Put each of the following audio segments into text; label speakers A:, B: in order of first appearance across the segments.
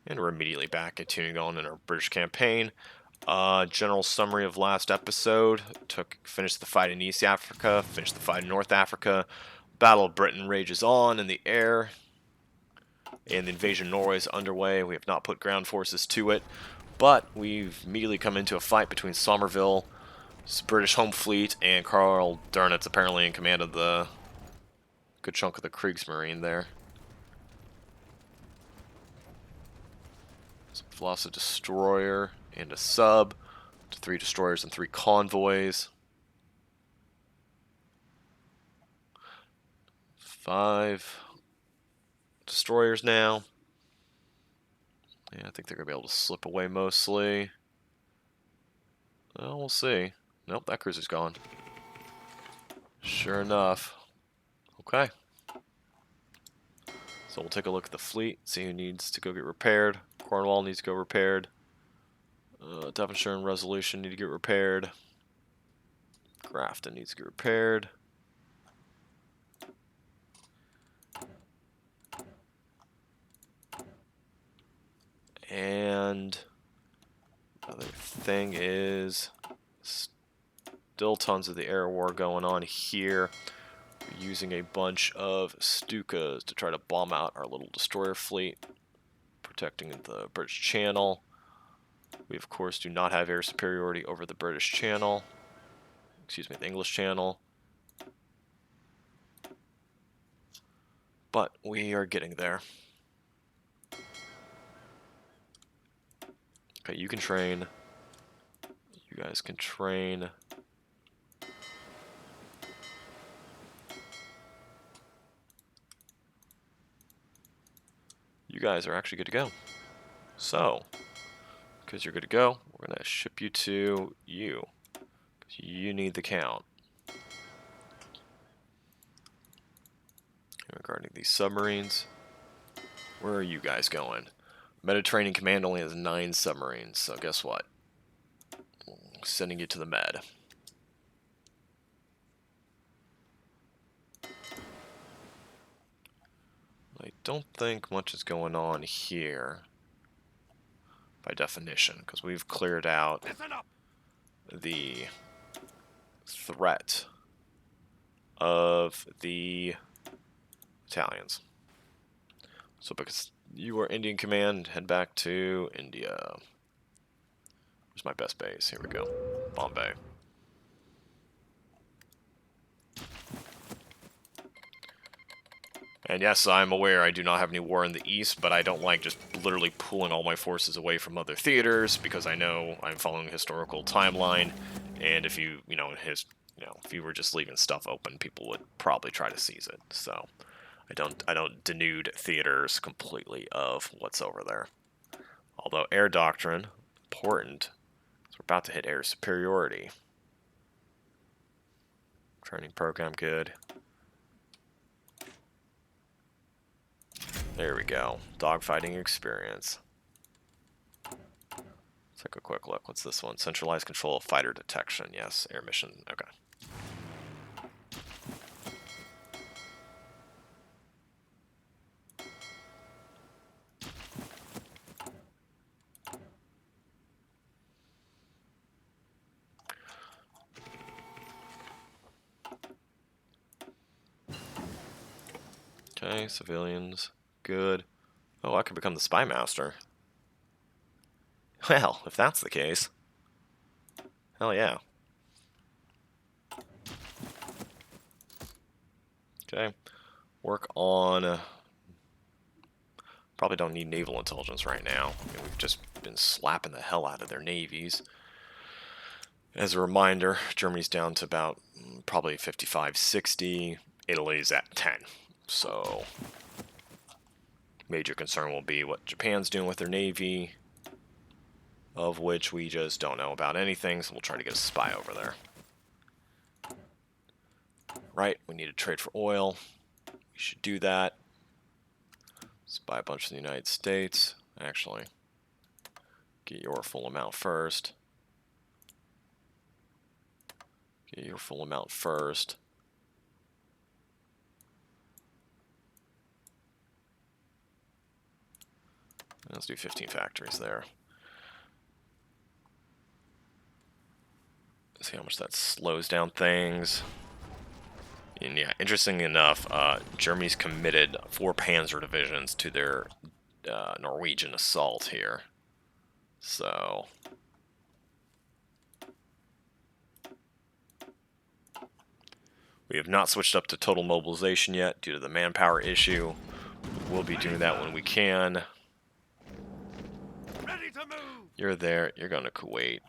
A: And we're immediately back, continuing on in our British campaign. General summary of last episode. Finished the fight in East Africa, finished the fight in North Africa. Battle of Britain rages on in the air, and the invasion of Norway is underway. We have not put ground forces to it, but we've immediately come into a fight between Somerville, British Home Fleet, and Karl Dönitz, apparently in command of the good chunk of the Kriegsmarine there. So we've lost a destroyer and a sub, to 3 destroyers and 3 convoys. 5 destroyers now. Yeah, I think they're going to be able to slip away mostly. Well, we'll see. Nope, that cruiser's gone. Sure enough. Okay. So we'll take a look at the fleet, see who needs to go get repaired. Cornwall needs to go repaired. Devonshire and Resolution need to get repaired. Grafton needs to get repaired. And the other thing is still tons of the air war going on here. We're using a bunch of Stukas to try to bomb out our little destroyer fleet, protecting the British Channel. We, of course, do not have air superiority over the British Channel. Excuse me, the English Channel. But we are getting there. Okay, you can train. You guys can train. You guys are actually good to go. So, because you're good to go, we're going to ship you to you. Because you need the count. And regarding these submarines, where are you guys going? Mediterranean Command only has 9 submarines, so guess what? Sending you to the Med. I don't think much is going on here, by definition, because we've cleared out the threat of the Italians. So because you are Indian Command, head back to India. Where's my best base? Here we go. Bombay. And yes, I'm aware I do not have any war in the East, but I don't like just literally pulling all my forces away from other theaters, because I know I'm following a historical timeline, and if if you were just leaving stuff open, people would probably try to seize it. So I don't denude theaters completely of what's over there. Although air doctrine, important, so we're about to hit air superiority. Training program good. There we go. Dogfighting experience. Let's take a quick look. What's this one? Centralized control of fighter detection. Yes, air mission. Okay. Okay, civilians. Good. Oh, I could become the spy master. Well, if that's the case. Hell yeah. Okay. Work on... probably don't need naval intelligence right now. I mean, we've just been slapping the hell out of their navies. As a reminder, Germany's down to about probably 55, 60. Italy's at 10. So, major concern will be what Japan's doing with their navy, of which we just don't know about anything, so we'll try to get a spy over there. Right, we need to trade for oil. We should do that. Let's buy a bunch of the United States. Actually, get your full amount first. Get your full amount first. Let's do 15 factories there. See how much that slows down things. And yeah, interesting enough, Germany's committed 4 Panzer divisions to their Norwegian assault here. So we have not switched up to total mobilization yet due to the manpower issue. We'll be doing that when we can.
B: Ready to move.
A: You're there. You're going to Kuwait.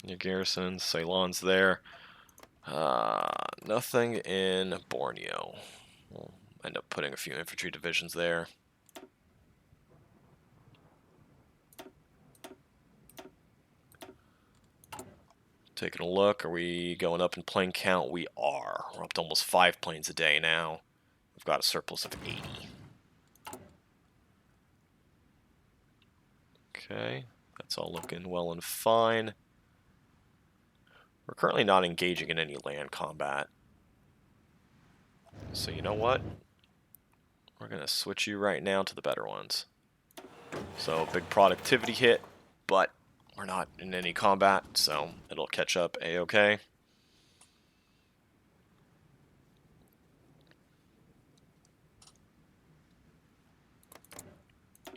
A: Your garrisons, Ceylon's there. Nothing in Borneo. We'll end up putting a few infantry divisions there. Taking a look, are we going up in plane count? We are. We're up to almost 5 planes a day now. We've got a surplus of 80. Okay, that's all looking well and fine. We're currently not engaging in any land combat. So you know what? We're going to switch you right now to the better ones. So big productivity hit, but we're not in any combat, so it'll catch up a-okay.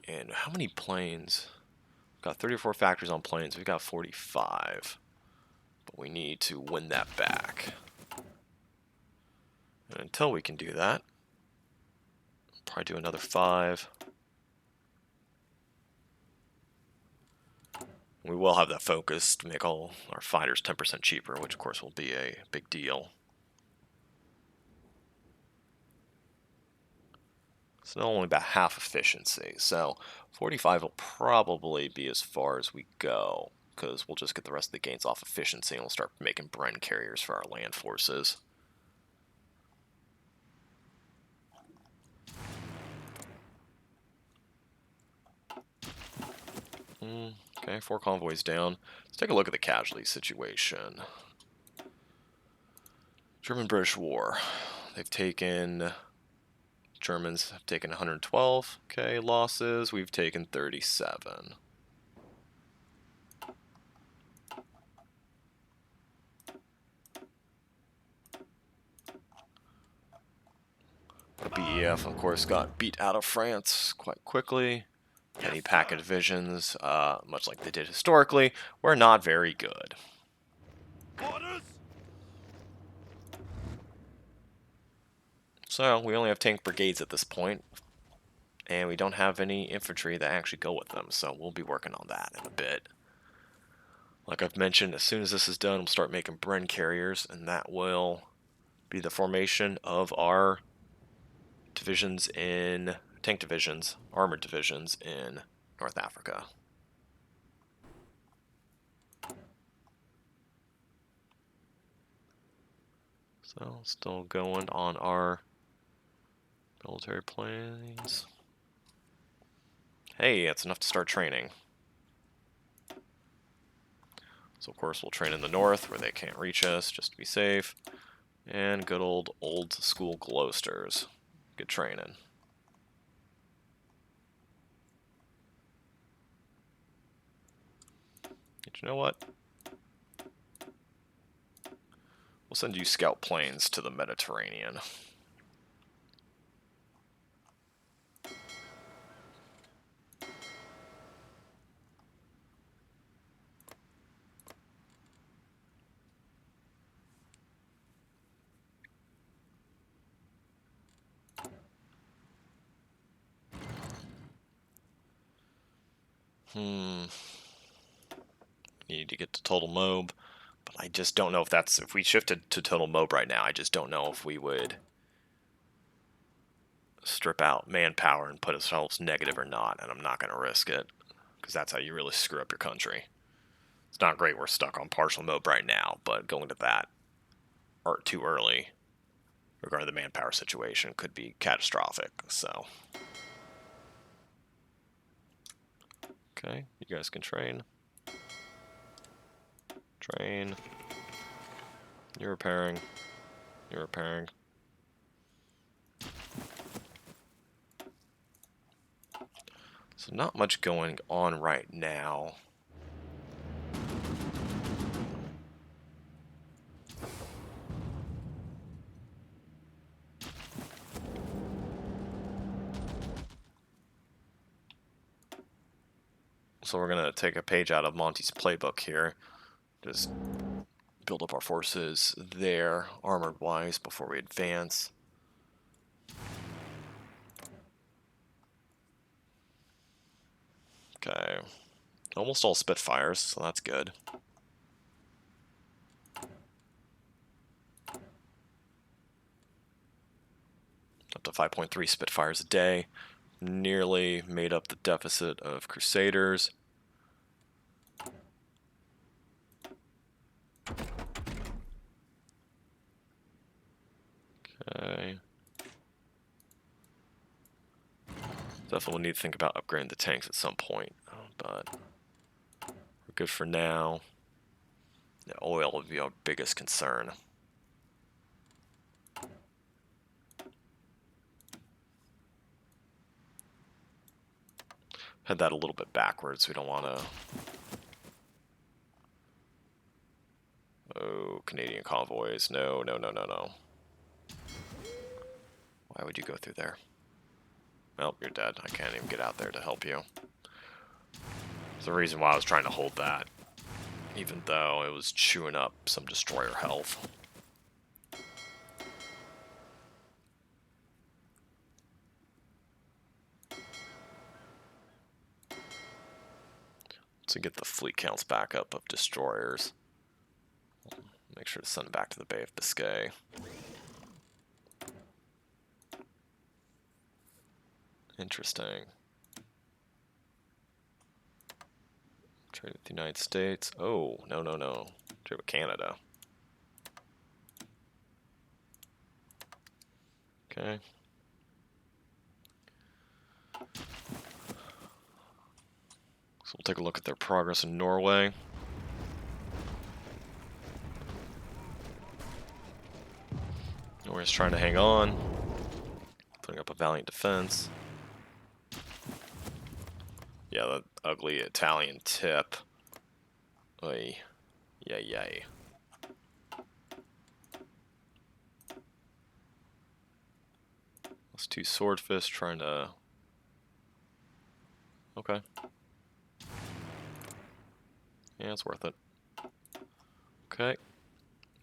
A: And how many planes? We've got 34 factories on planes. We've got 45. But we need to win that back. And until we can do that, we'll probably do another 5. We will have that focus to make all our fighters 10% cheaper, which of course will be a big deal. It's not only about half efficiency, so 45 will probably be as far as we go, because we'll just get the rest of the gains off efficiency and we'll start making Bren carriers for our land forces. Okay, 4 convoys down. Let's take a look at the casualty situation. German-British War. Germans have taken 112, okay, losses. We've taken 37. The BEF, of course, got beat out of France quite quickly. Penny packet divisions, much like they did historically, were not very good.
B: Orders.
A: So we only have tank brigades at this point, and we don't have any infantry that actually go with them, so we'll be working on that in a bit. Like I've mentioned, as soon as this is done, we'll start making Bren carriers, and that will be the formation of our divisions in tank divisions, armored divisions in North Africa. So still going on our military planes. Hey, that's enough to start training. So of course we'll train in the north where they can't reach us just to be safe. And good old school Glosters. Good training. But you know what? We'll send you scout planes to the Mediterranean. Need to get to total mob, but I just don't know if we shifted to total mob right now, I just don't know if we would strip out manpower and put ourselves negative or not, and I'm not going to risk it, because that's how you really screw up your country. It's not great we're stuck on partial mob right now, but going to that too early regarding the manpower situation could be catastrophic, so. Okay, you guys can train. Train. You're repairing. You're repairing. So not much going on right now. So we're going to take a page out of Monty's playbook here. Just build up our forces there, armored-wise, before we advance. Okay. Almost all Spitfires, so that's good. Up to 5.3 Spitfires a day. Nearly made up the deficit of Crusaders. Okay. Definitely need to think about upgrading the tanks at some point, but we're good for now. The oil would be our biggest concern. Head that a little bit backwards. We don't want to... Oh, Canadian convoys. No, no, no, no, no. Why would you go through there? Well, you're dead. I can't even get out there to help you. There's the reason why I was trying to hold that, even though it was chewing up some destroyer health. To get the fleet counts back up of destroyers. Make sure to send them back to the Bay of Biscay. Interesting. Trade with the United States. Oh, no, no, no. Trade with Canada. Okay. So we'll take a look at their progress in Norway. Norway's trying to hang on. Putting up a valiant defense. Yeah, that ugly Italian tip. Oy. Yay, yay. Those two swordfish trying to... Okay. Yeah, it's worth it. Okay.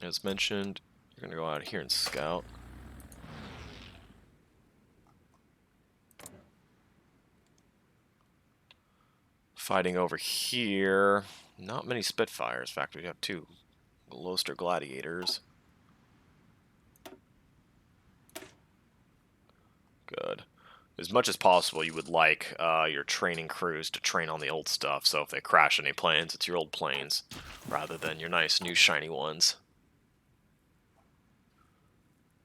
A: As mentioned, you're going to go out here and scout. Fighting over here. Not many Spitfires. In fact, we have two Gloucester Gladiators. Good. As much as possible, you would like your training crews to train on the old stuff, so if they crash any planes, it's your old planes, rather than your nice new shiny ones.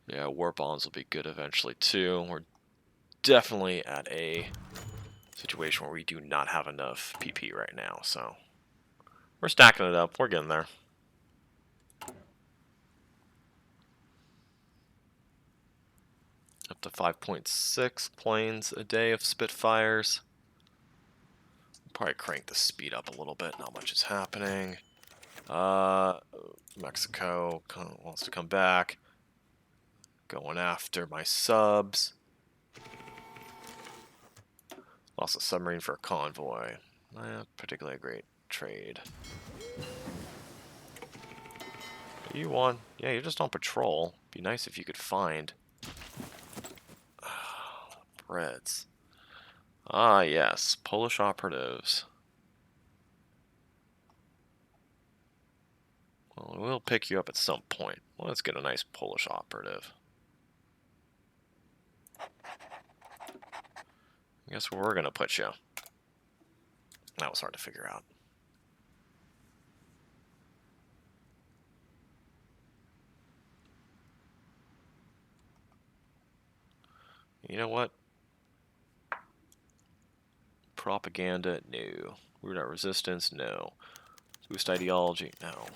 A: Yeah, war bonds will be good eventually, too. We're definitely at a situation where we do not have enough PP right now, so we're stacking it up. We're getting there. Up to 5.6 planes a day of Spitfires. Probably crank the speed up a little bit. Not much is happening. Mexico wants to come back. Going after my subs. Lost a submarine for a convoy. Not particularly a great trade. You won. Yeah, you're just on patrol. Be nice if you could find... Breads. Ah, yes. Polish operatives. Well, we'll pick you up at some point. Let's get a nice Polish operative. Guess where we're going to put you. That was hard to figure out. You know what? Propaganda, no. Root out resistance, no. Boost ideology, no.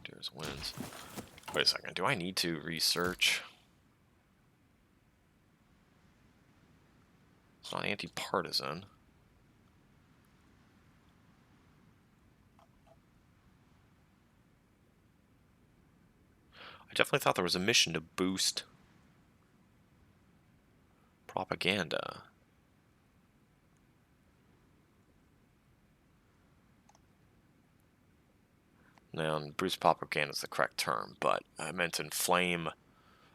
A: There's wins. Wait a second, do I need to research? It's not anti-partisan. I definitely thought there was a mission to boost propaganda. Now, boost propaganda is the correct term, but I meant inflame.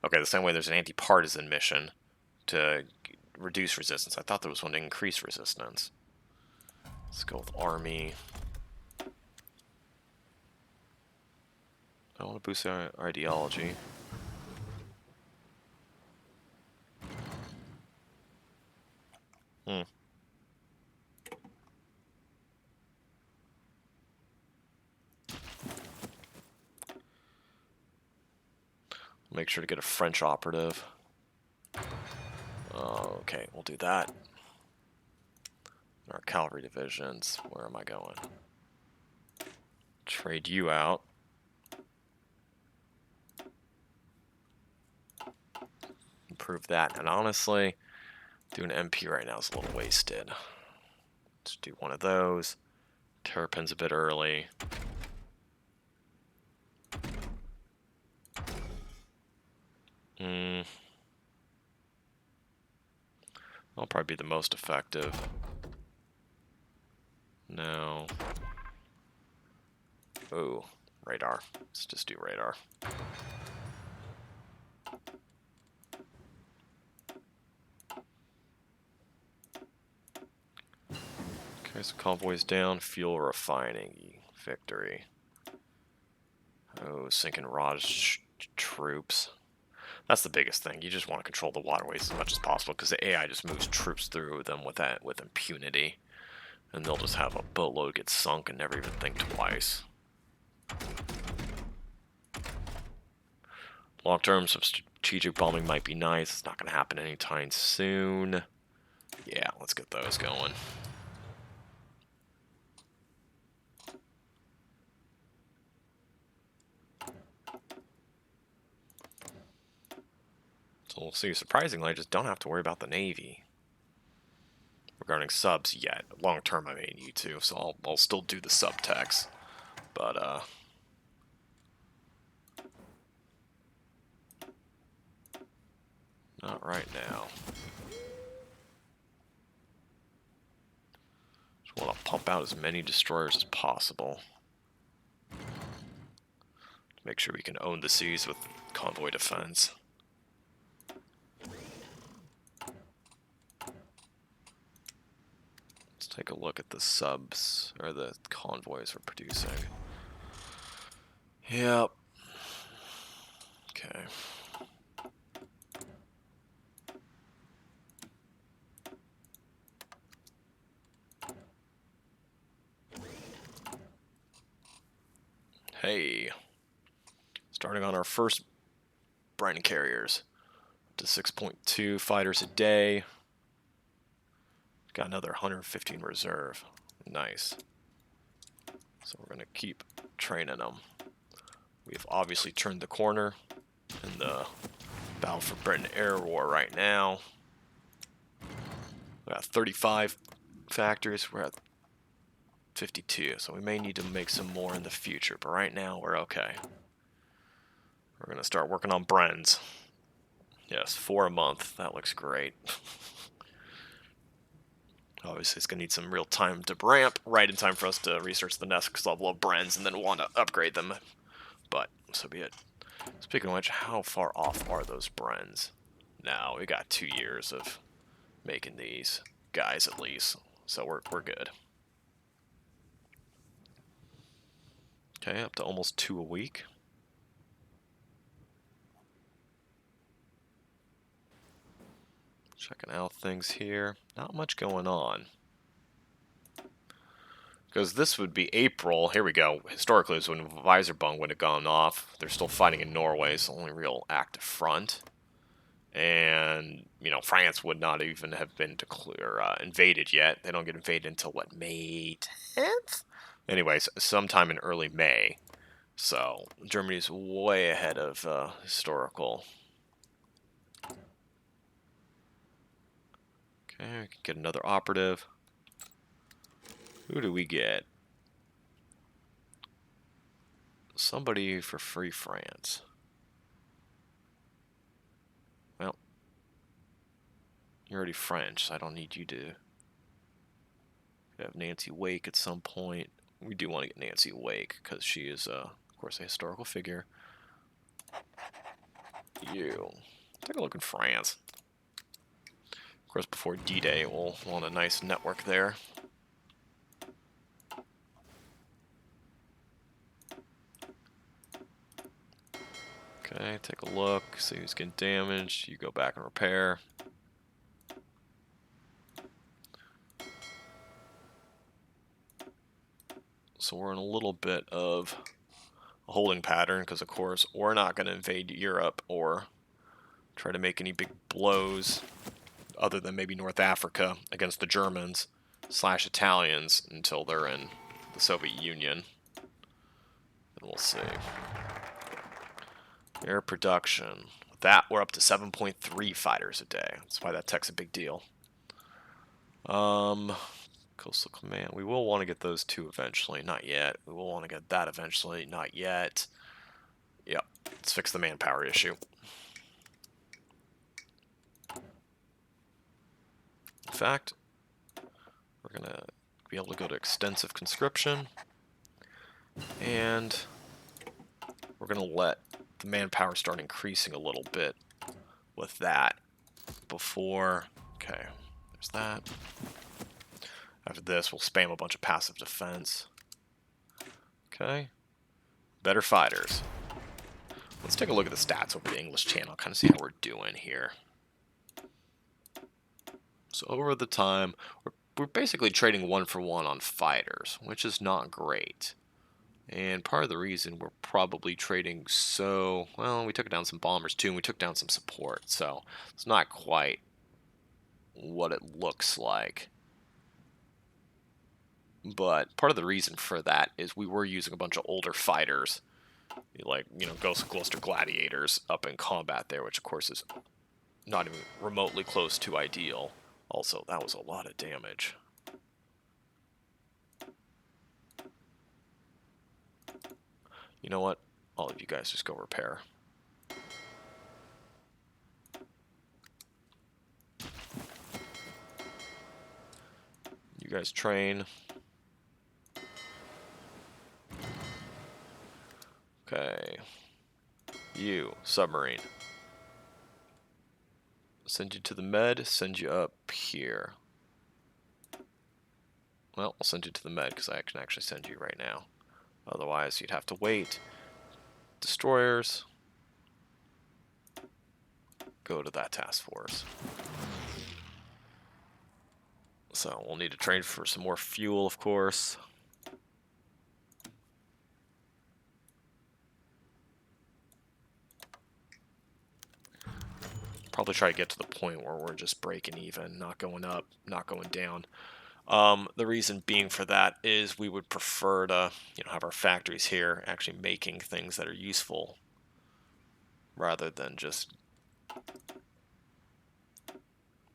A: Okay, the same way there's an anti-partisan mission to reduce resistance. I thought there was one to increase resistance. Let's go with army. I want to boost our ideology. Make sure to get a French operative. Okay, we'll do that. Our cavalry divisions, where am I going? Trade you out. Improve that, and honestly, doing MP right now is a little wasted. Let's do one of those. Terrapin's a bit early. That'll probably be the most effective. No. Oh, radar. Let's just do radar. Okay, so convoys down, fuel refining, victory. Oh, sinking Raj troops. That's the biggest thing. You just want to control the waterways as much as possible because the AI just moves troops through them with impunity. And they'll just have a boatload get sunk and never even think twice. Long term, some strategic bombing might be nice. It's not going to happen anytime soon. Yeah, let's get those going. So we'll see. Surprisingly, I just don't have to worry about the Navy regarding subs yet. Long term, I may need to, so I'll still do the subtext. But, not right now. Just want to pump out as many destroyers as possible. Make sure we can own the seas with convoy defense. Let's take a look at the subs, or the convoys we're producing. Yep. Okay. Hey. Starting on our first Brighton carriers. Up to 6.2 fighters a day. Got another 115 reserve. Nice. So we're going to keep training them. We've obviously turned the corner in the Battle for Britain Air War right now. We got 35 factories. We're at 52, so we may need to make some more in the future, but right now we're okay. We're going to start working on Brens. Yes, 4 a month. That looks great. Obviously, it's going to need some real time to ramp, right in time for us to research the next level of Brens and then want to upgrade them. But, so be it. Speaking of which, how far off are those Brens? Now, we got 2 years of making these guys at least, so we're good. Okay, up to almost 2 a week. Checking out things here. Not much going on. Because this would be April. Here we go. Historically, is when Weserbung would have gone off. They're still fighting in Norway. It's the only real active front. And, you know, France would not even have been invaded yet. They don't get invaded until, what, May 10th? Anyways, sometime in early May. So Germany's way ahead of historical. Okay, we can get another operative. Who do we get? Somebody for Free France. Well, you're already French, so I don't need you to. Could have Nancy Wake at some point. We do want to get Nancy Wake because she is, of course, a historical figure. You. Take a look in France. Of course, before D-Day, we'll want a nice network there. Okay, take a look, see who's getting damaged. You go back and repair. So we're in a little bit of a holding pattern because, of course, we're not going to invade Europe or try to make any big blows other than maybe North Africa against the Germans / Italians until they're in the Soviet Union. And we'll see. Air production. With that, we're up to 7.3 fighters a day. That's why that tech's a big deal. Coastal Command. We will want to get those two eventually. Not yet. We will want to get that eventually. Not yet. Yep. Let's fix the manpower issue. In fact, we're going to be able to go to extensive conscription. And we're going to let the manpower start increasing a little bit with that before. Okay, there's that. After this, we'll spam a bunch of passive defense. Okay. Better fighters. Let's take a look at the stats over the English channel, kind of see how we're doing here. So over the time, we're basically trading 1-for-1 on fighters, which is not great. And part of the reason we're probably trading so... Well, we took down some bombers too, and we took down some support, so it's not quite what it looks like. But part of the reason for that is we were using a bunch of older fighters, like, you know, Ghost of Gloucester Gladiators up in combat there, which of course is not even remotely close to ideal. Also, that was a lot of damage. You know what? All of you guys just go repair. You guys train. Okay. You, submarine. Send you to the med, send you up here. Well, I'll send you to the med because I can actually send you right now. Otherwise, you'd have to wait. Destroyers. Go to that task force. So we'll need to trade for some more fuel, of course. Probably try to get to the point where we're just breaking even, not going up, not going down. The reason being for that is we would prefer to, you know, have our factories here actually making things that are useful rather than just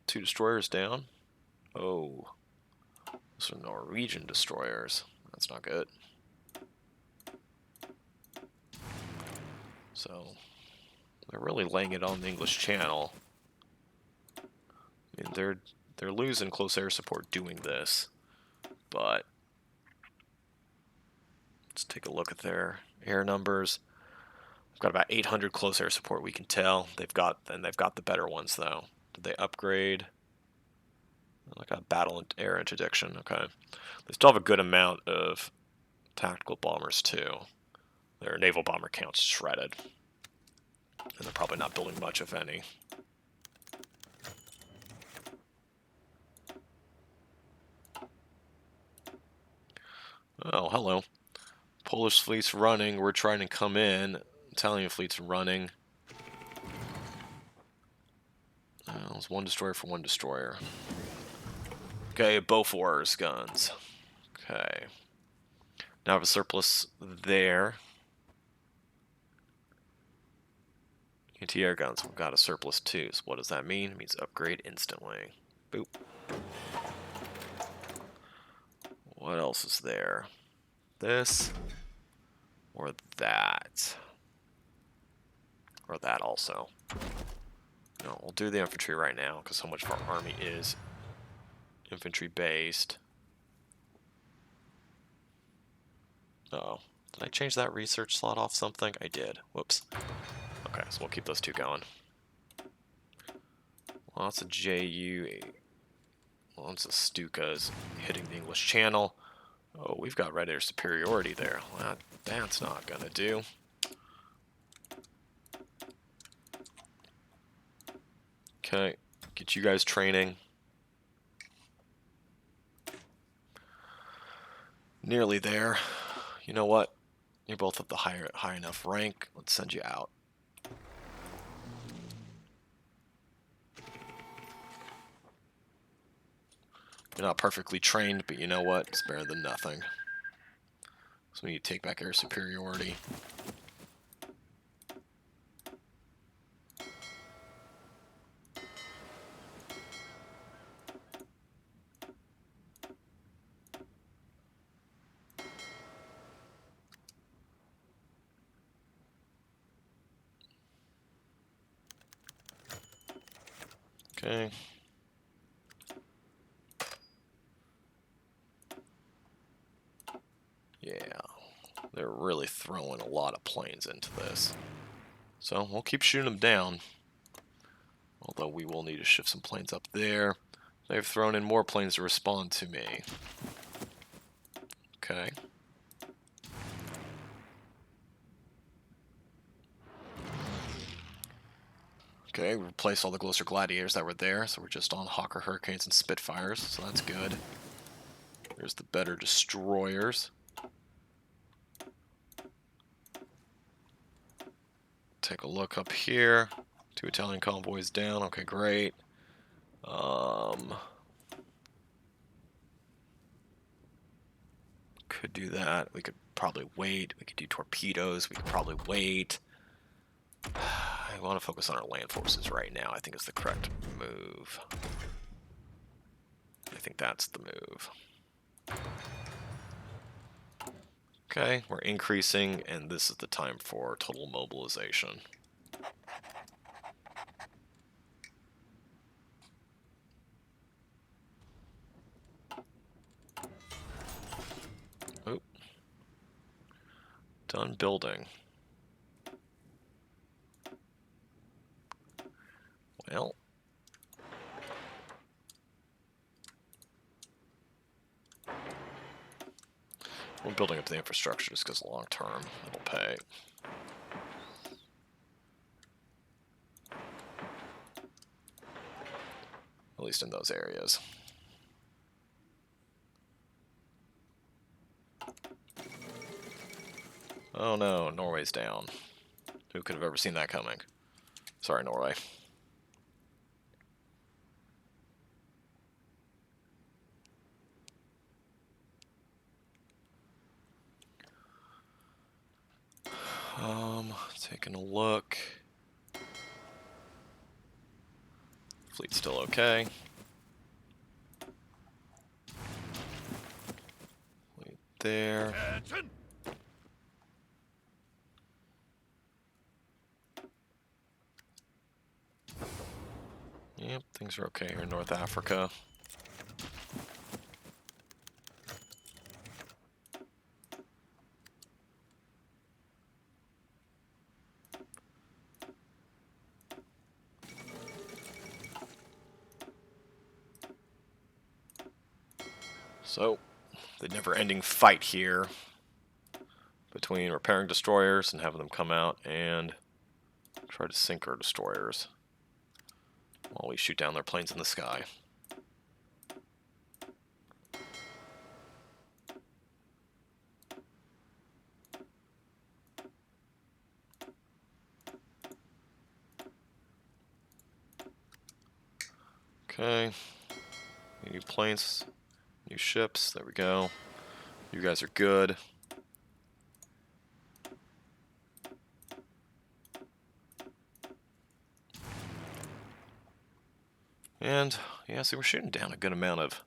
A: 2 destroyers down. Oh, those are Norwegian destroyers. That's not good. So they're really laying it on the English Channel. I mean, they're losing close air support doing this, but let's take a look at their air numbers. They've got about 800 close air support. We can tell they've got the better ones though. Did they upgrade? Like a battle air interdiction. Okay, they still have a good amount of tactical bombers too. Their naval bomber count's shredded, and they're probably not building much, if any. Oh, hello. Polish fleet's running. We're trying to come in. Italian fleet's running. It's 1 destroyer for 1 destroyer. Okay, Bofors guns. Okay. Now I have a surplus there. Anti-air guns, we've got a surplus too. So what does that mean? It means upgrade instantly. Boop. What else is there? This or that? Or that also. No, we'll do the infantry right now because so much of our army is infantry based. Uh-oh. Did I change that research slot off something? I did. Whoops. Okay, so we'll keep those two going. Lots of JU, lots of Stukas hitting the English Channel. Oh, we've got Red Air superiority there. Well, that's not gonna do. Okay, get you guys training. Nearly there. You know what? You're both at the high enough rank. Let's send you out. You're not perfectly trained, but you know what? It's better than nothing. So we need to take back air superiority. Okay. Yeah. They're really throwing a lot of planes into this. So we'll keep shooting them down. Although we will need to shift some planes up there. They've thrown in more planes to respond to me. Okay. Okay, we replaced all the Gloucester Gladiators that were there, so we're just on Hawker Hurricanes and Spitfires, so that's good. There's the better destroyers. Take a look up here. 2 Italian convoys down. Okay, great. Could do that. We could probably wait. We could do torpedoes. We could probably wait. I want to focus on our land forces right now. I think it's the correct move. I think that's the move. Okay, we're increasing, and this is the time for total mobilization. Oh. Done building. Well. We're building up the infrastructure just because long term it'll pay. At least in those areas. Oh no, Norway's down. Who could have ever seen that coming? Sorry, Norway. Taking a look. Fleet's still okay. Fleet there.
B: Attention!
A: Yep, things are okay here in North Africa. So, the never-ending fight here between repairing destroyers and having them come out and try to sink our destroyers while we shoot down their planes in the sky. Okay, new planes, new ships, there we go. You guys are good. And, yeah, so we're shooting down a good amount of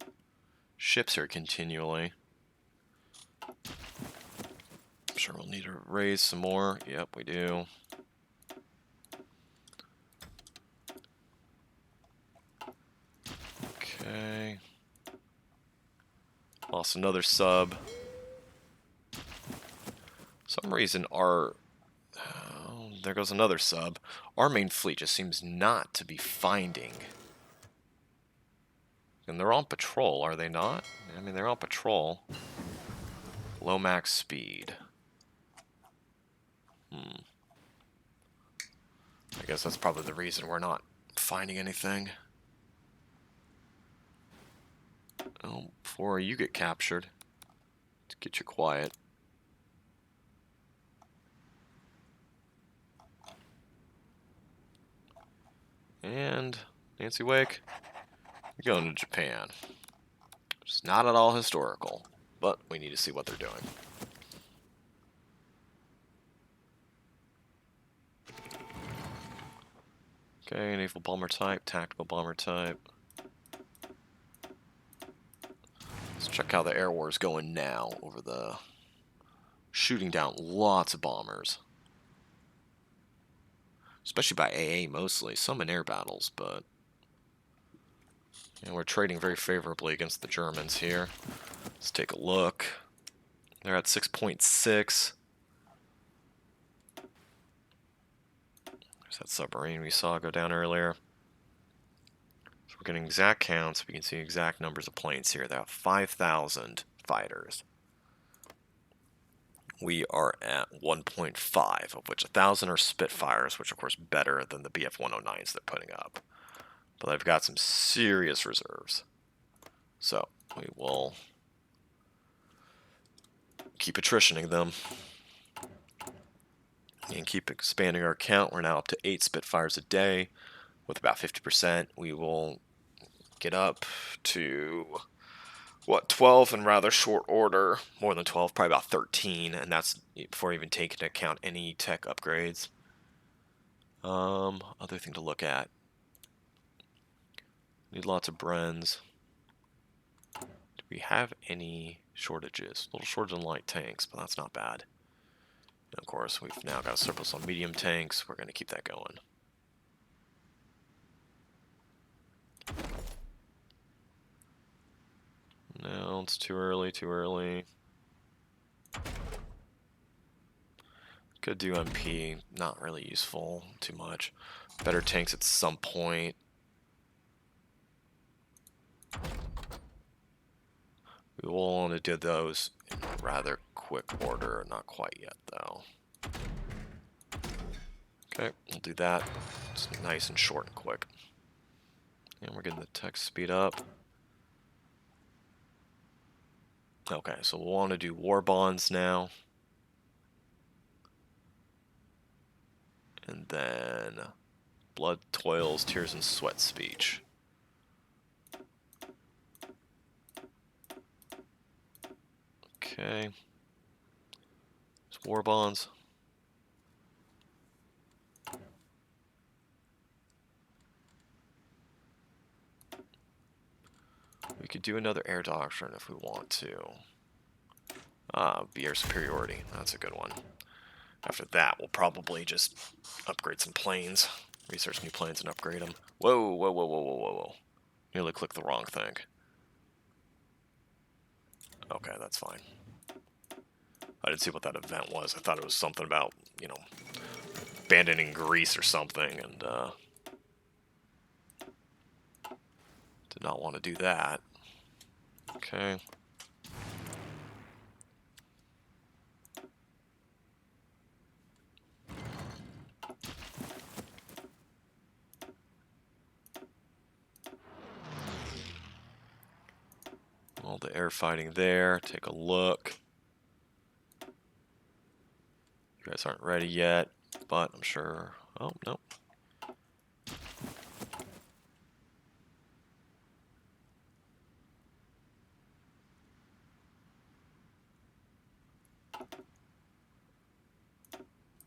A: ships here continually. I'm sure we'll need to raise some more. Yep, we do. Okay. Lost another sub. Some reason our... Oh, there goes another sub. Our main fleet just seems not to be finding. And they're on patrol, are they not? I mean, they're on patrol. Low max speed. I guess that's probably the reason we're not finding anything. Oh, before you get captured. To get you quiet. And Nancy Wake, you're going to Japan. It's not at all historical, but we need to see what they're doing. Okay, naval bomber type, tactical bomber type. Let's check how the air war is going now over the... Shooting down lots of bombers. Especially by AA mostly, some in air battles, but... we're trading very favorably against the Germans here. Let's take a look. They're at 6.6. There's that submarine we saw go down earlier. So we're getting exact counts. We can see exact numbers of planes here. They have 5,000 fighters. We are at 1.5, of which 1,000 are Spitfires, which of course better than the BF-109s they're putting up. But they've got some serious reserves. So we will keep attritioning them. And keep expanding our count. We're now up to 8 Spitfires a day. With about 50%, we will get up to, what, 12 in rather short order. More than 12, probably about 13. And that's before even taking into account any tech upgrades. Other thing to look at. Need lots of Brens. Do we have any shortages? A little shortage in light tanks, but that's not bad. And of course, we've now got a surplus on medium tanks. We're going to keep that going. No, it's too early, too early. Could do MP, not really useful too much. Better tanks at some point. We will want to do those in rather quick order. Not quite yet, though. Okay, we'll do that. It's nice and short and quick. And we're getting the text speed up. Okay, so we'll want to do war bonds now. And then blood, toils, tears, and sweat speech. Okay. There's war bonds. We could do another air doctrine if we want to. Be air superiority. That's a good one. After that, we'll probably just upgrade some planes. Research new planes and upgrade them. Whoa, whoa, whoa, whoa, whoa, whoa, whoa. Nearly clicked the wrong thing. Okay, that's fine. I didn't see what that event was. I thought it was something about, you know, abandoning Greece or something, and did not want to do that. Okay. All the air fighting there. Take a look. You guys aren't ready yet, but I'm sure... Oh, no.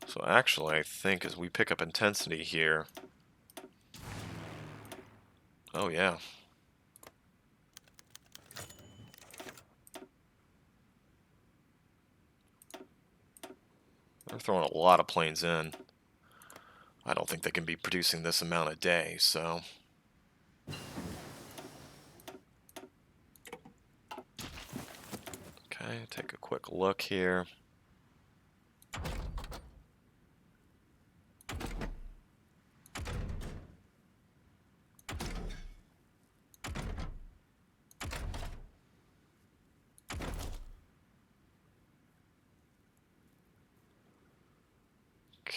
A: So actually, I think as we pick up intensity here... Oh, yeah. They're throwing a lot of planes in. I don't think they can be producing this amount a day, so... Okay, take a quick look here.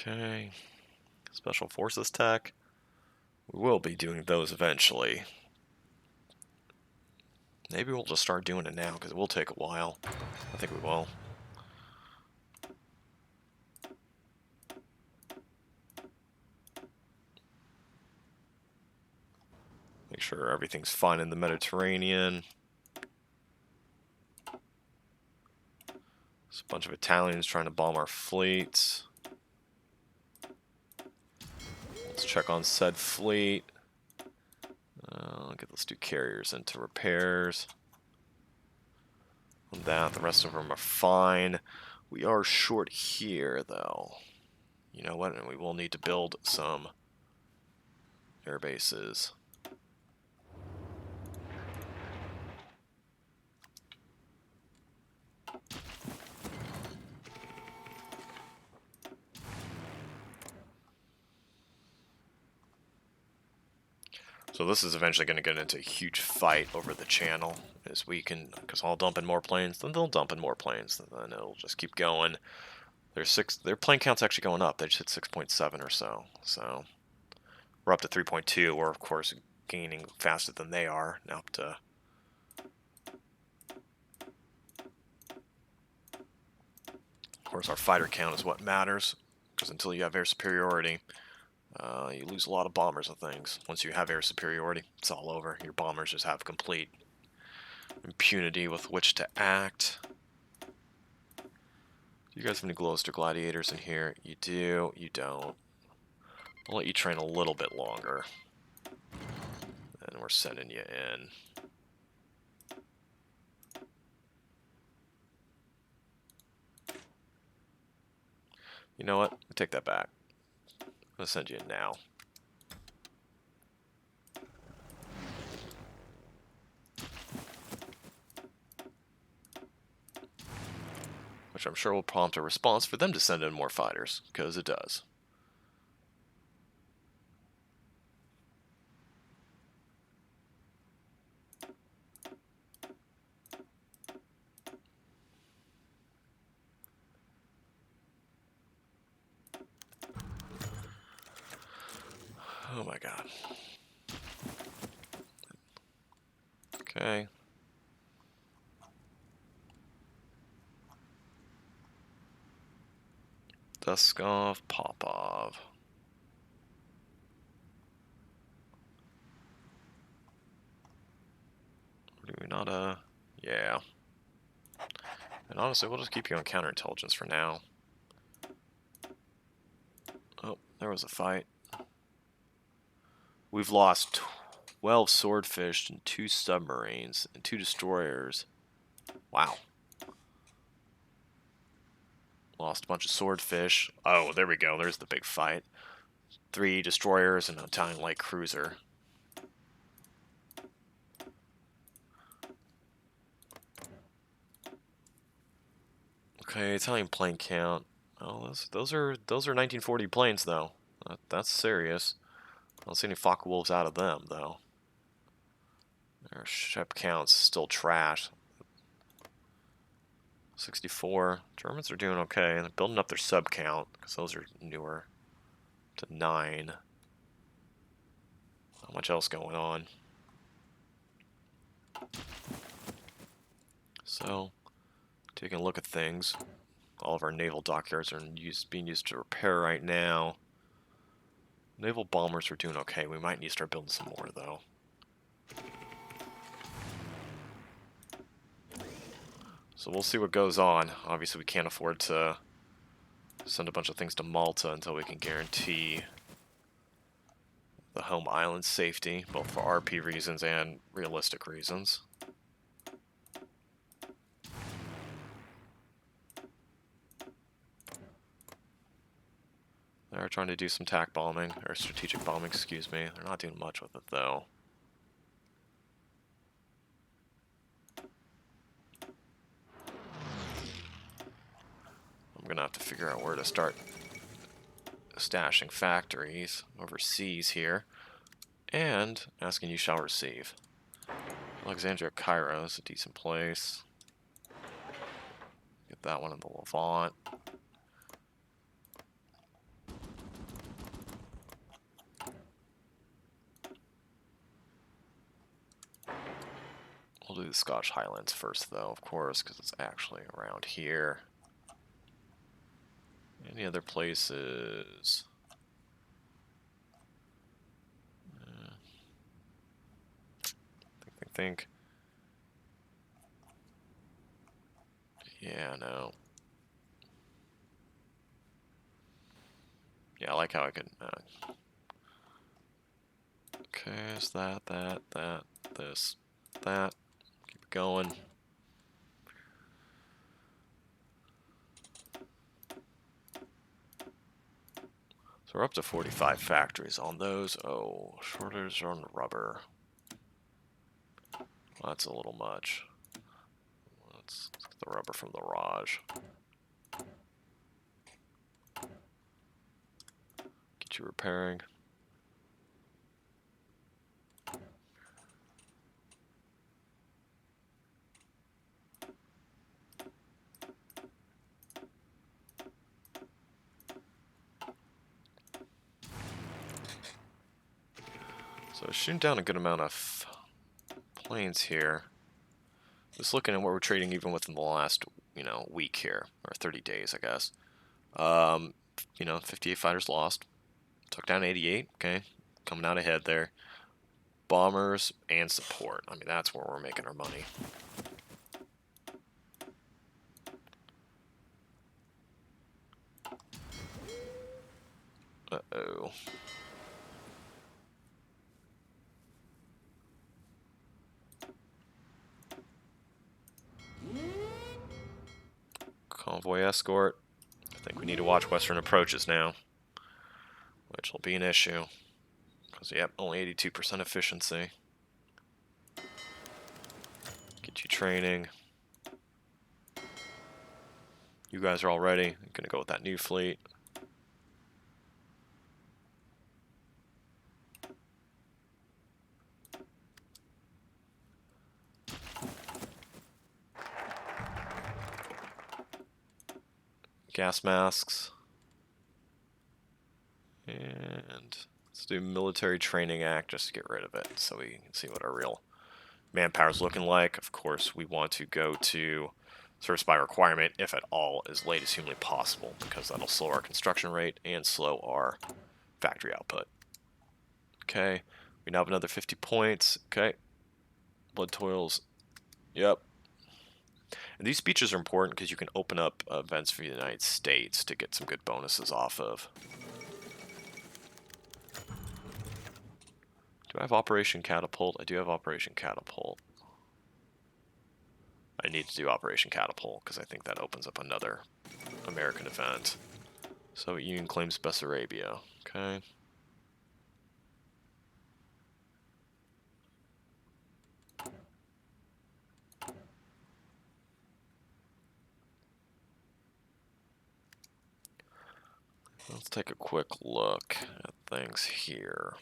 A: Okay, Special Forces tech. We will be doing those eventually. Maybe we'll just start doing it now, because it will take a while. I think we will. Make sure everything's fine in the Mediterranean. There's a bunch of Italians trying to bomb our fleets. Let's check on said fleet. Let's do carriers into repairs. On that, the rest of them are fine. We are short here, though. You know what? And we will need to build some air bases. So this is eventually going to get into a huge fight over the channel, as we can, because I'll dump in more planes, then they'll dump in more planes, and then it'll just keep going. Their plane count's actually going up. They just hit 6.7 or so. So we're up to 3.2. We're of course gaining faster than they are. Now up to. Of course, our fighter count is what matters, because until you have air superiority, you lose a lot of bombers and things. Once you have air superiority, it's all over. Your bombers just have complete impunity with which to act. Do you guys have any glowster gladiators in here? You do, you don't. I'll let you train a little bit longer. And we're sending you in. You know what? I take that back. I'm going to send you in now. Which I'm sure will prompt a response for them to send in more fighters, because it does. Oh my god. Okay. Duskov, Popov. Do we not, yeah. And honestly, we'll just keep you on counterintelligence for now. Oh, there was a fight. We've lost 12 swordfish and 2 submarines and 2 destroyers. Wow. Lost a bunch of swordfish. Oh, there we go. There's the big fight. 3 destroyers and an Italian light cruiser. Okay, Italian plane count. Oh, those are 1940 planes though. That's serious. I don't see any Focke-Wulfs out of them though. Their ship count's still trash. 64. Germans are doing okay. They're building up their sub count because those are newer. To 9. Not much else going on. So, taking a look at things. All of our naval dockyards are being used to repair right now. Naval bombers are doing okay. We might need to start building some more, though. So we'll see what goes on. Obviously, we can't afford to send a bunch of things to Malta until we can guarantee the home island safety, both for RP reasons and realistic reasons. They're trying to do some TAC bombing, or strategic bombing, excuse me. They're not doing much with it, though. I'm gonna have to figure out where to start stashing factories overseas here. And asking you shall receive. Alexandria Cairo is a decent place. Get that one in the Levant. We'll do the Scottish Highlands first, though, of course, because it's actually around here. Any other places? Think. Yeah, no. Yeah, I like how I can. Okay, it's that, this, that. Keep it going. So we're up to 45 factories on those. Oh, shortage on rubber. Well, that's a little much. Let's get the rubber from the Raj. Get you repairing. So shooting down a good amount of planes here. Just looking at what we're trading even within the last, week here, or 30 days, I guess. 58 fighters lost. Took down 88, okay. Coming out ahead there. Bombers and support. I mean, that's where we're making our money. Uh-oh. Convoy escort. I think we need to watch western approaches now, which will be an issue. Because, yep, only 82% efficiency. Get you training. You guys are all ready. I'm going to go with that new fleet. Gas masks. And let's do Military Training Act just to get rid of it so we can see what our real manpower is looking like. Of course, we want to go to service by requirement, if at all, as late as humanly possible, because that'll slow our construction rate and slow our factory output. Okay, we now have another 50 points. Okay, blood toils. Yep. And these speeches are important because you can open up events for the United States to get some good bonuses off of. Do I have Operation Catapult? I do have Operation Catapult. I need to do Operation Catapult because I think that opens up another American event. Soviet Union claims Bessarabia. Okay. Let's take a quick look at things here.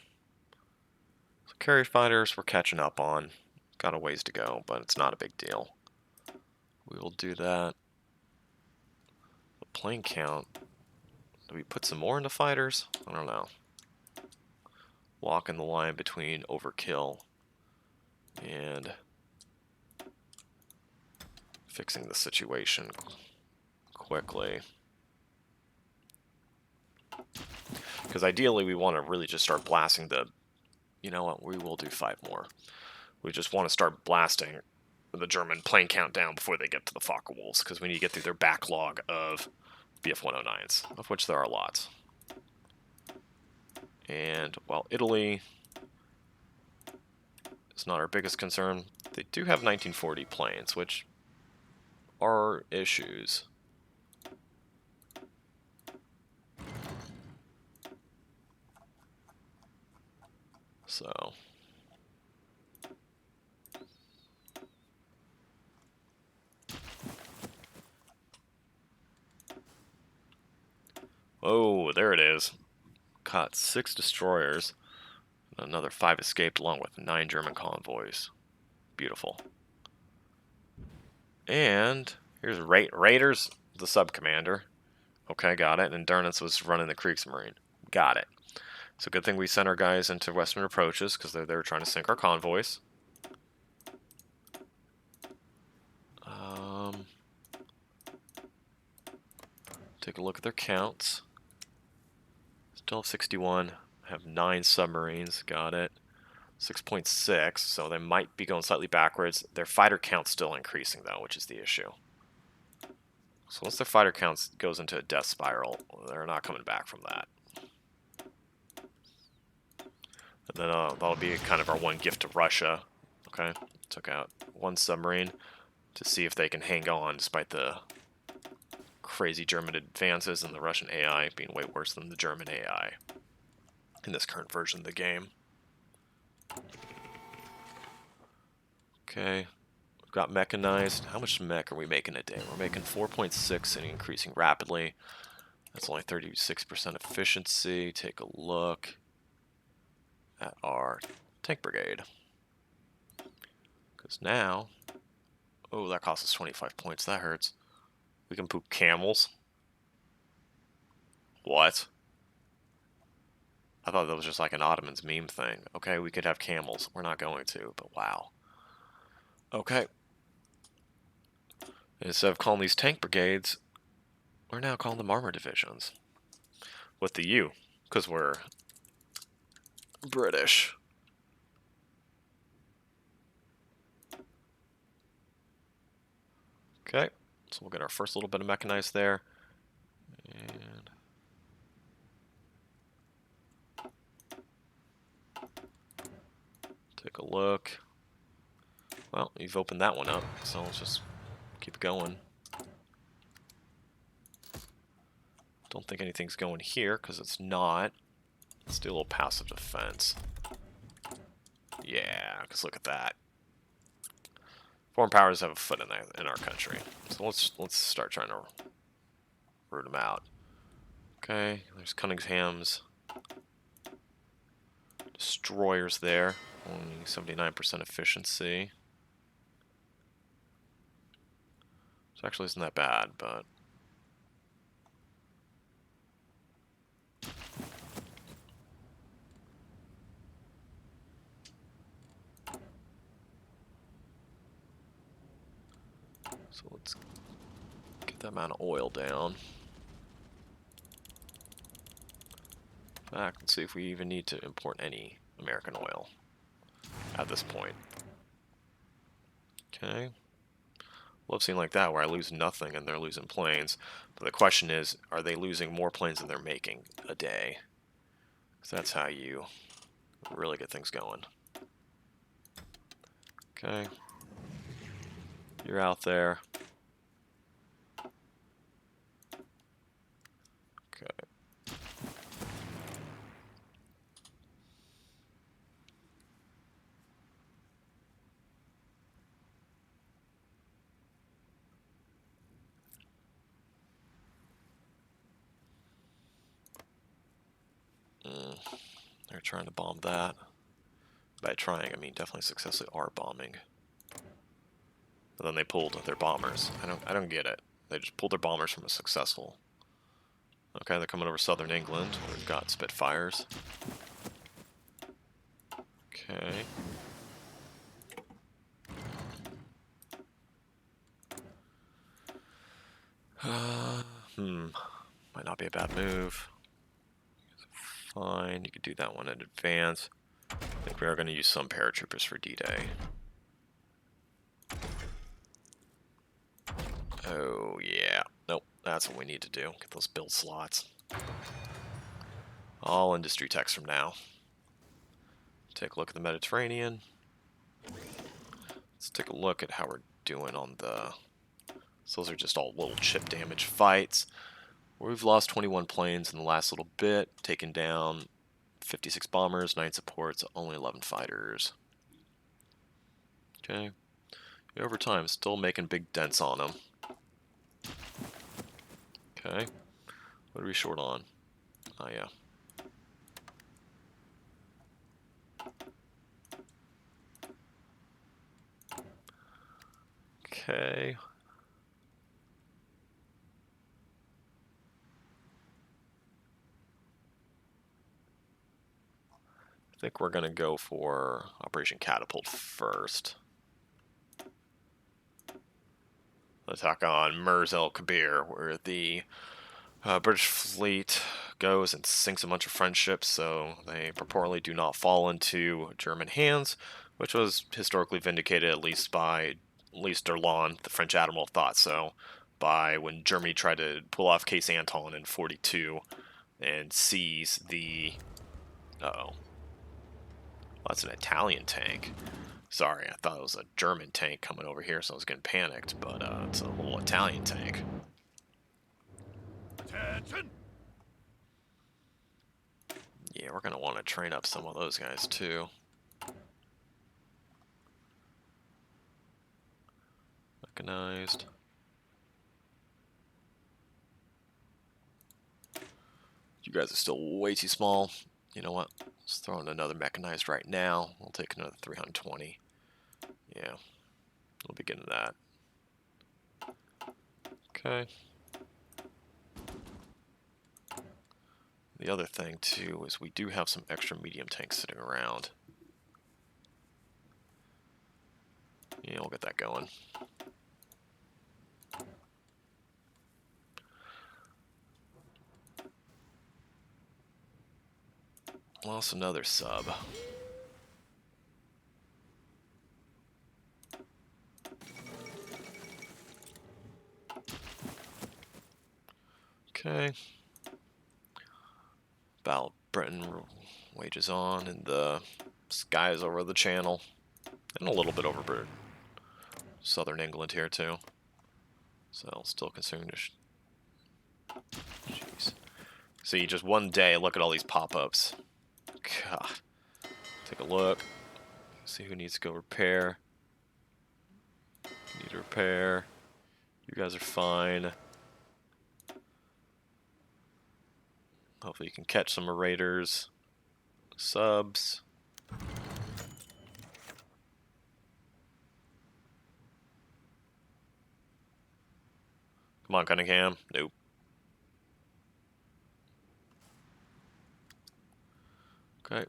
A: So carrier fighters we're catching up on. Got a ways to go, but it's not a big deal. We will do that. The plane count. Do we put some more into fighters? I don't know. Walking the line between overkill and fixing the situation quickly. Because ideally we want to really just start blasting the... You know what? We will do 5 more. We just want to start blasting the German plane count down before they get to the Focke-Wulfs, because we need to get through their backlog of BF-109s, of which there are lots. And while Italy is not our biggest concern, they do have 1940 planes, which are issues. So, oh, there it is. Caught 6 destroyers. Another 5 escaped along with 9 German convoys. Beautiful. And here's Raiders, the sub-commander. Okay, got it. And Durnitz was running the Kriegsmarine. Got it. So good thing we sent our guys into western approaches because they were trying to sink our convoys. Take a look at their counts. Still have 61. Have 9 submarines. Got it. 6.6, so they might be going slightly backwards. Their fighter count's still increasing, though, which is the issue. So once their fighter count goes into a death spiral, they're not coming back from that. And then that'll be kind of our one gift to Russia. Okay, took out 1 submarine to see if they can hang on despite the crazy German advances and the Russian AI being way worse than the German AI in this current version of the game. Okay, we've got mechanized. How much mech are we making a day? We're making 4.6 and increasing rapidly. That's only 36% efficiency. Take a look at our tank brigade. Because now, oh, that costs us 25 points. That hurts. We can poop camels. What? I thought that was just like an Ottoman's meme thing. Okay, we could have camels. We're not going to, but wow. Okay. Instead of calling these tank brigades, we're now calling them armor divisions. With the U, because we're British. Okay, so we'll get our first little bit of mechanized there. And take a look. Well, you've opened that one up, so let's just keep going. Don't think anything's going here, because it's not. Let's do a little passive defense. Yeah, because look at that. Foreign powers have a foot in our country. So let's start trying to root them out. Okay, there's Cunningham's destroyers there. Only 79% efficiency. So actually isn't that bad, but so let's get that amount of oil down. In fact, let's see if we even need to import any American oil at this point. Okay. Love seeing like that where I lose nothing and they're losing planes. But the question is, are they losing more planes than they're making a day? Because that's how you really get things going. Okay. You're out there. Okay. They're trying to bomb that. By trying, I mean definitely successfully are bombing. But then they pulled their bombers. I don't get it. They just pulled their bombers from a successful. Okay, they're coming over southern England. We've got Spitfires. Okay. Might not be a bad move. Fine, you could do that one in advance. I think we are going to use some paratroopers for D-Day. Oh, yeah. Nope, that's what we need to do. Get those build slots. All industry text from now. Take a look at the Mediterranean. Let's take a look at how we're doing on the... So those are just all little chip damage fights. We've lost 21 planes in the last little bit, taken down 56 bombers, 9 supports, only 11 fighters. Okay. Over time, still making big dents on them. Okay. What are we short on? Oh, yeah. Okay. I think we're going to go for Operation Catapult first. Attack on Mers El Kabir, where the British fleet goes and sinks a bunch of French ships, so they purportedly do not fall into German hands, which was historically vindicated at least D'Erlon, the French admiral, thought so. By when Germany tried to pull off Case Anton in 42 and seize the... Uh-oh. Well, that's an Italian tank. Sorry, I thought it was a German tank coming over here, so I was getting panicked, but it's a little Italian tank.
B: Attention!
A: Yeah, we're going to want to train up some of those guys, too. Mechanized. You guys are still way too small. You know what? Let's throw in another mechanized right now. We'll take another 320. Yeah, we'll be getting that. Okay. The other thing, too, is we do have some extra medium tanks sitting around. Yeah, we'll get that going. Lost another sub. Okay. Battle of Britain wages on in the skies over the channel. And a little bit over southern England here, too. So, still consuming this. Jeez. See, just one day, look at all these pop-ups. God. Take a look. See who needs to go repair. Need to repair. You guys are fine. Hopefully you can catch some raiders. Subs. Come on, Cunningham. Nope. Okay.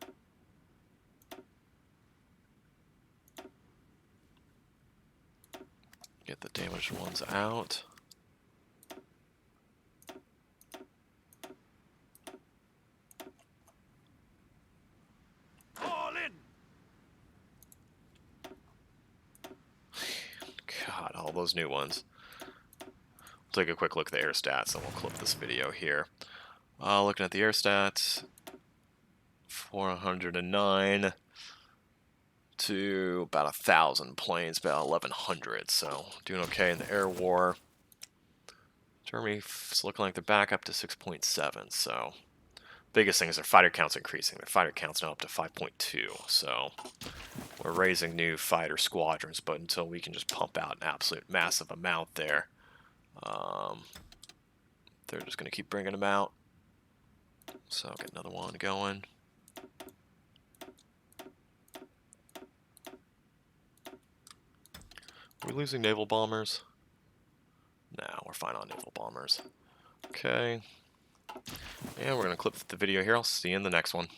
A: Get the damaged ones out.
B: Fall in!
A: God, all those new ones. We'll take a quick look at the air stats and we'll clip this video here. Looking at the air stats, 409 to about 1,000 planes, about 1,100. So doing okay in the air war. Germany's looking like they're back up to 6.7. So biggest thing is their fighter count's increasing. Their fighter count's now up to 5.2. So we're raising new fighter squadrons, but until we can just pump out an absolute massive amount there, they're just going to keep bringing them out. So I'll get another one going. Are we losing naval bombers? Nah, we're fine on naval bombers. Okay. And we're going to clip the video here. I'll see you in the next one.